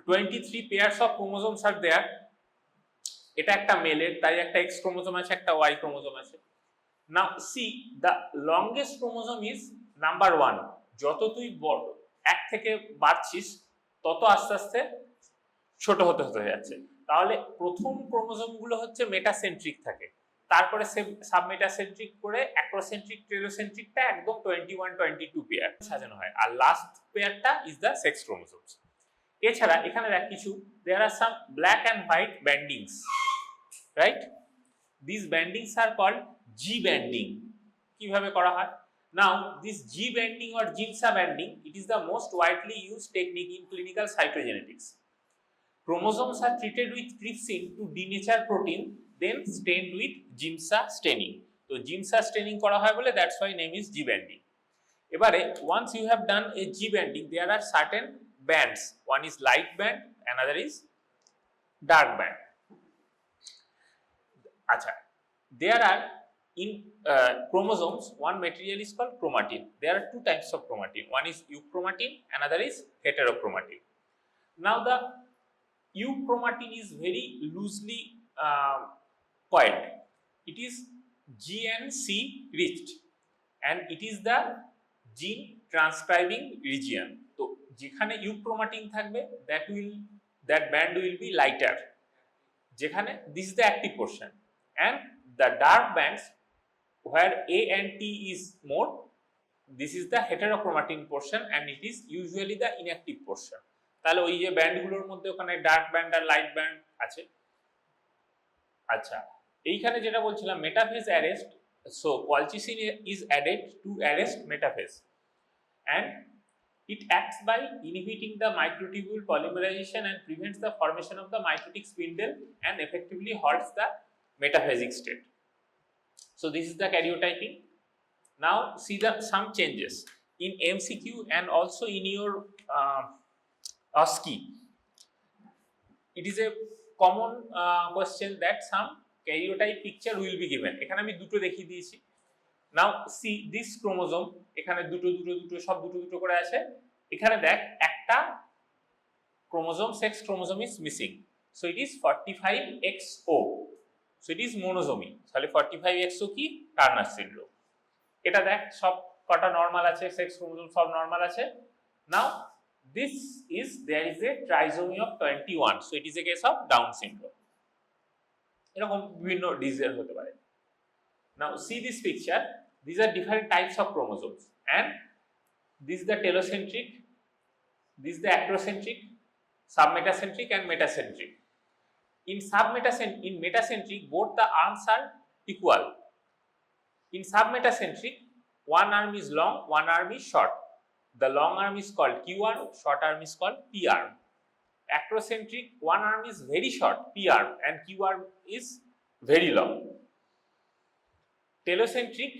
23 pairs of chromosomes are there. এটা একটা মেলের, তাই একটা X ক্রোমোজোম আছে, একটা Y ক্রোমোজোম আছে। Now see, the longest chromosome is number 1. যত তুই বড় এক থেকে বাড়ছিস তত আস্তে আস্তে ছোট হতে হতে যাচ্ছে। তাহলে প্রথম ক্রোমোজোম গুলো হচ্ছে মেটাসেন্ট্রিক থাকে, তারপরে সাবমেটাসেন্ট্রিক করে অ্যাক্রোসেন্ট্রিক টেলোসেন্ট্রিকটা একদম 21 22 পেয়ার সাজানো হয়, আর লাস্ট পেয়ারটা ইজ দ্য সেক্স ক্রোমোজোমস। এছাড়া এখানে দেখ কিছু there are some black and white bandings, right? These bandings are called G banding. কিভাবে করা হয়? Now this G banding or Giemsa banding, it is the most widely used technique in clinical cytogenetics. Chromosomes are treated with trypsin to denature protein, then stained with Giemsa staining. So Giemsa staining করা হয় বলে that's why name is G banding. এবারে once you have done a G banding, there are certain bands. One is light band, another is dark band. Acha, there are in chromosomes one material is called chromatin. There are two types of chromatin. One is euchromatin, another is heterochromatin. Now the euchromatin is very loosely coiled. It is GNC reached, and it is the gene transcribing region. So যেখানে euchromatin থাকবে that band will be lighter. যেখানে this is the active portion, and the dark bands where A and T is more, this is the heterochromatin portion and it is usually the inactive portion. তাহলে ওই যে ব্যান্ডগুলোর মধ্যে ওখানে dark band আর light band আছে। আচ্ছা, এইখানে যেটা বলছিলাম metaphase arrest, so colchicine is added to arrest metaphase, and it acts by inhibiting the microtubule polymerization and prevents the formation of the mitotic spindle and effectively halts the metaphasic state. So this is the karyotyping. Now see some changes in MCQ and also in your OSCE. It is a common question that some karyotype picture will be given. এখানে আমি দুটো দেখিয়ে দিয়েছি। Now see this chromosome, এখানে দুটো সব দুটো করে আছে। এখানে দেখ একটা chromosome, sex chromosome is missing, so it is 45XO, so it is monosomy. তাহলে 45XO কি? Turner syndrome. এটা দেখ সব কটা নরমাল আছে, সেক্স ক্রোমোজোম সব নরমাল আছে। Now this is there is a trisomy of 21, so it is a case of Down syndrome. এরকম বিভিন্ন ডিজিজ হতে পারে। Now see this picture, these are different types of chromosomes, and this is the telocentric, this is the acrocentric, submetacentric and metacentric. In metacentric both the arms are equal. In submetacentric one arm is long, one arm is short. The long arm is called Q arm, short arm is called P arm. Acrocentric one arm is very short, P arm, and Q arm is very long. Telocentric,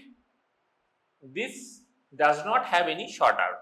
this does not have any short arm.